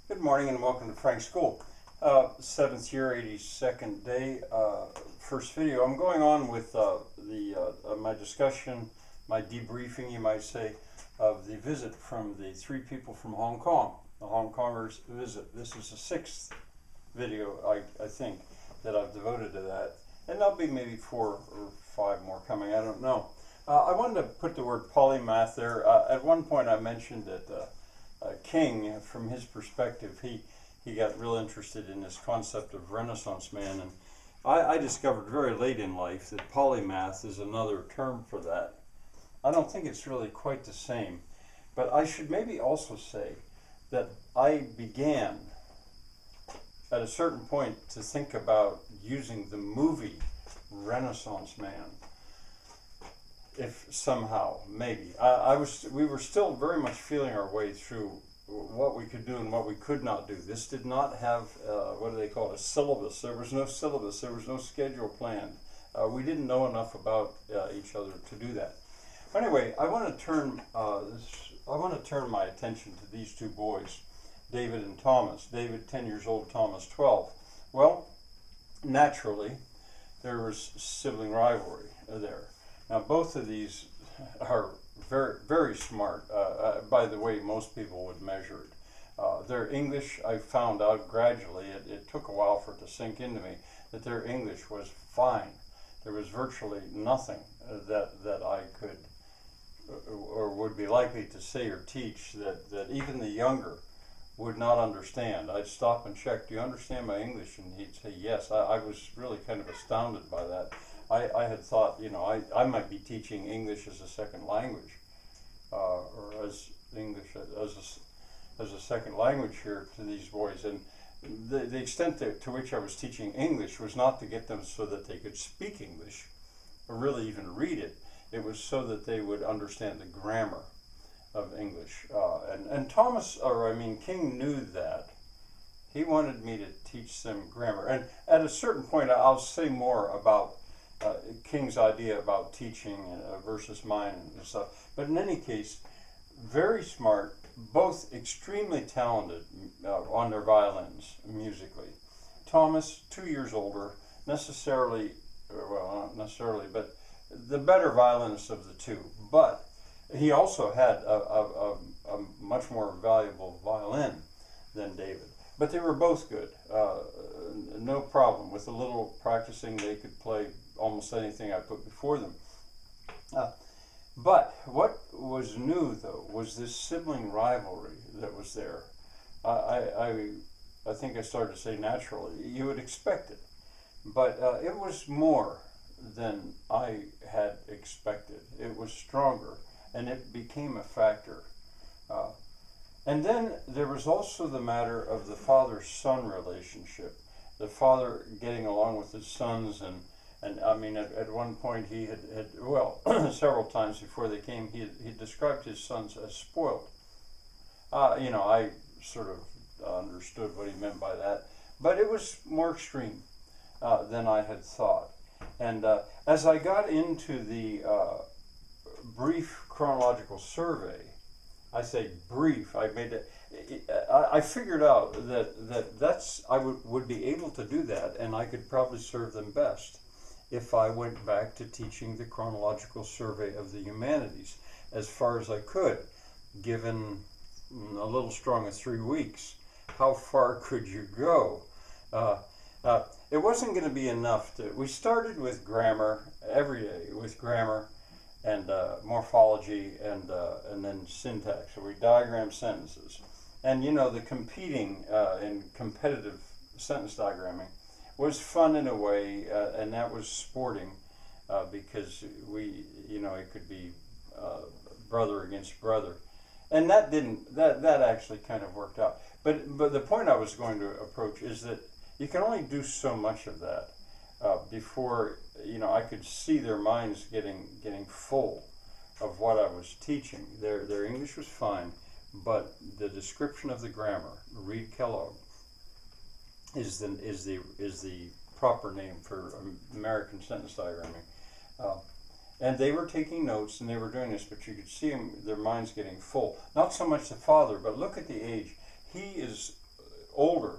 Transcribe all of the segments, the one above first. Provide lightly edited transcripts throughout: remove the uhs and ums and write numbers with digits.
Good morning and welcome to Frank's School. 7th year, 82nd day, first video. I'm going on with my discussion, my debriefing, you might say, of the visit from the three people from Hong Kong, the Hong Kongers visit. This is the 6th video, I think, that I've devoted to that. And there'll be maybe 4 or 5 more coming, I don't know. I wanted to put the word polymath there. At one point I mentioned that King, from his perspective, he got real interested in this concept of Renaissance man, and I discovered very late in life that polymath is another term for that. I don't think it's really quite the same, but I should maybe also say that I began at a certain point to think about using the movie Renaissance Man. If somehow, maybe. We were still very much feeling our way through what we could do and what we could not do. This did not have, what do they call it, a syllabus. There was no syllabus, there was no schedule planned. We didn't know enough about each other to do that. Anyway, I want to turn my attention to these two boys, David and Thomas. David, 10 years old, Thomas, 12. Well, naturally, there was sibling rivalry there. Now, both of these are very, very smart, by the way most people would measure it. Their English, I found out gradually, it took a while for it to sink into me, that their English was fine. There was virtually nothing that I could or would be likely to say or teach that even the younger would not understand. I'd stop and check, do you understand my English? And he'd say yes. I was really kind of astounded by that. I had thought, I might be teaching English as a second language, or as English as a second language here to these boys. And the extent to which I was teaching English was not to get them so that they could speak English, or really even read it. It was so that they would understand the grammar of English. And King knew that. He wanted me to teach them grammar. And at a certain point, I'll say more about King's idea about teaching versus mine and stuff. But in any case, very smart, both extremely talented on their violins musically. Thomas, 2 years older, not necessarily, but the better violinist of the two. But he also had a much more valuable violin than David. But they were both good. No problem. With a little practicing, they could play almost anything I put before them. But what was new, though, was this sibling rivalry that was there. I think I started to say naturally. You would expect it. But it was more than I had expected. It was stronger, and it became a factor. And then there was also the matter of the father-son relationship. The father getting along with his sons, and I mean, at one point he had several times before they came, he described his sons as spoiled. I sort of understood what he meant by that, but it was more extreme than I had thought. And as I got into the brief chronological survey, I say brief, I figured out that I would be able to do that, and I could probably serve them best if I went back to teaching the chronological survey of the humanities as far as I could, given a little strong as 3 weeks. How far could you go? It wasn't going to be enough. We started with grammar every day, with grammar and morphology and then syntax. So we diagram sentences. And the competing in competitive sentence diagramming was fun in a way, and that was sporting because it could be brother against brother. And that actually kind of worked out. But the point I was going to approach is that you can only do so much of that before I could see their minds getting full of what I was teaching. Their English was fine, but the description of the grammar, Reed Kellogg, is the proper name for American sentence diagramming. And they were taking notes and they were doing this, but you could see their minds getting full. Not so much the father, but look at the age. He is older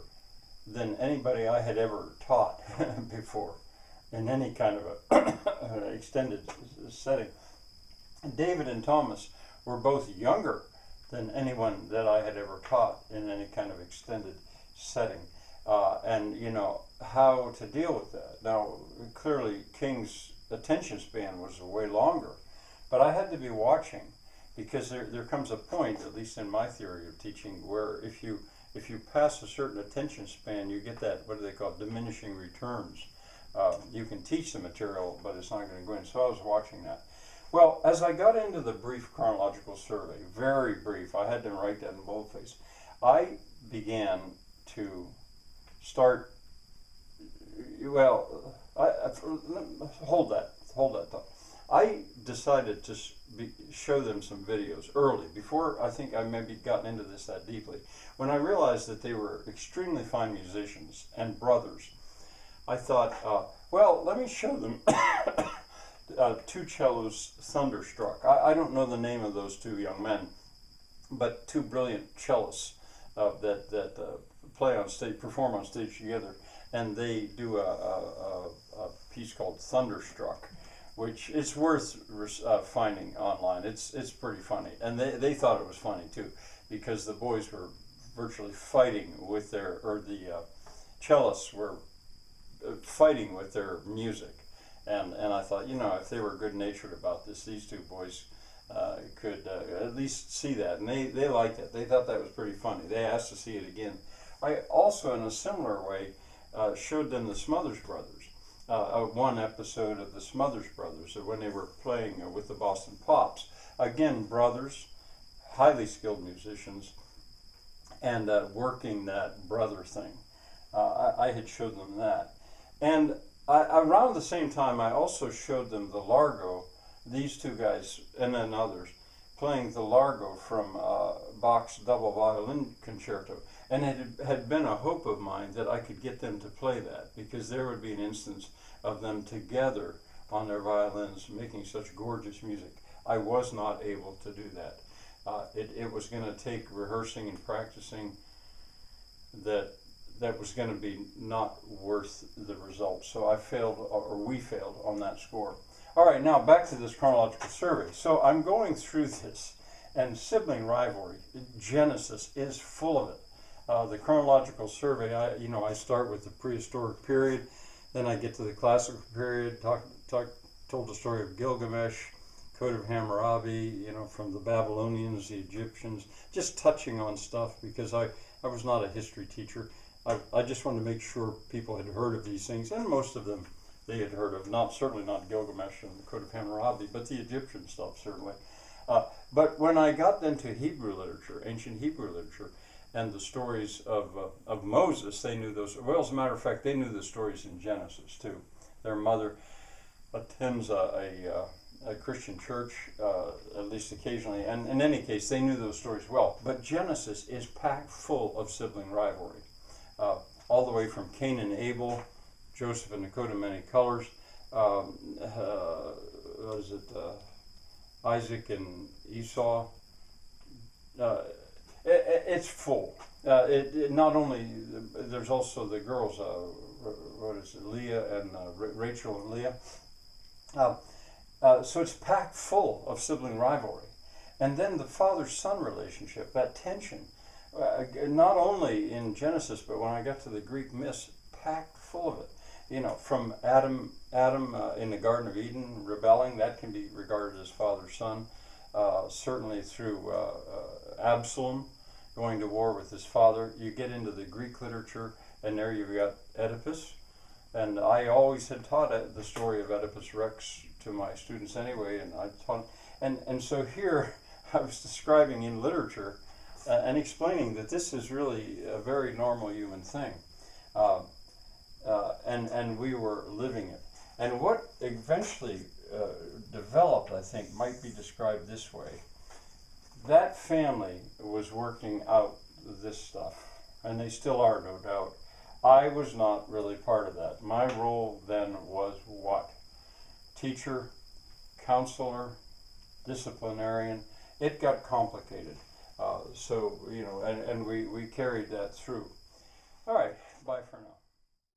than anybody I had ever taught before in any kind of a extended setting. David and Thomas were both younger than anyone that I had ever taught in any kind of extended setting. And you know, how to deal with that. Now, clearly King's attention span was way longer, but I had to be watching, because there comes a point, at least in my theory of teaching, where if you pass a certain attention span, you get that, what do they call it, diminishing returns. You can teach the material, but it's not going to go in. So I was watching that. Well, as I got into the brief chronological survey, very brief, I had to write that in boldface, I began to start, well, hold that thought. I decided to show them some videos early, before I think I maybe gotten into this that deeply. When I realized that they were extremely fine musicians and brothers, I thought, well, let me show them two cellos thunderstruck. I don't know the name of those two young men, but two brilliant cellists that play on stage, perform on stage together, and they do a piece called Thunderstruck, which is worth finding online. It's pretty funny, and they thought it was funny too, because the boys were virtually fighting with their, or the cellists were fighting with their music, and I thought, you know, if they were good-natured about this, these two boys could at least see that, and they liked it. They thought that was pretty funny. They asked to see it again. I also, in a similar way, showed them the Smothers Brothers. One episode of the Smothers Brothers, when they were playing with the Boston Pops. Again, brothers, highly skilled musicians, and working that brother thing. I had showed them that. And around the same time, I also showed them the Largo, these two guys, and then others, playing the Largo from Bach's Double Violin Concerto. And it had been a hope of mine that I could get them to play that, because there would be an instance of them together on their violins making such gorgeous music. I was not able to do that. It was going to take rehearsing and practicing that was going to be not worth the result. So I failed, or we failed, on that score. All right, now back to this chronological survey. So I'm going through this, and sibling rivalry, Genesis, is full of it. The chronological survey, I start with the prehistoric period, then I get to the classical period, told the story of Gilgamesh, Code of Hammurabi, from the Babylonians, the Egyptians, just touching on stuff, because I was not a history teacher. I just wanted to make sure people had heard of these things, and most of them they had heard of, certainly not Gilgamesh and the Code of Hammurabi, but the Egyptian stuff, certainly. But when I got into Hebrew literature, ancient Hebrew literature, and the stories of Moses, they knew those. Well, as a matter of fact, they knew the stories in Genesis too. Their mother attends a Christian church, at least occasionally, and in any case, they knew those stories well. But Genesis is packed full of sibling rivalry, all the way from Cain and Abel, Joseph and the coat of many colors, Isaac and Esau. It's full. It not only, there's also the girls, Leah and Rachel and Leah. So it's packed full of sibling rivalry. And then the father-son relationship, that tension, not only in Genesis, but when I got to the Greek myths, packed full of it. From Adam in the Garden of Eden rebelling, that can be regarded as father-son. Certainly through Absalom going to war with his father. You get into the Greek literature, and there you've got Oedipus. And I always had taught the story of Oedipus Rex to my students anyway, and I taught. And so here I was describing in literature and explaining that this is really a very normal human thing. And we were living it. And what eventually developed, I think, might be described this way. That family was working out this stuff, and they still are, no doubt. I was not really part of that. My role then was what? Teacher, counselor, disciplinarian. It got complicated. And we carried that through. Bye for now.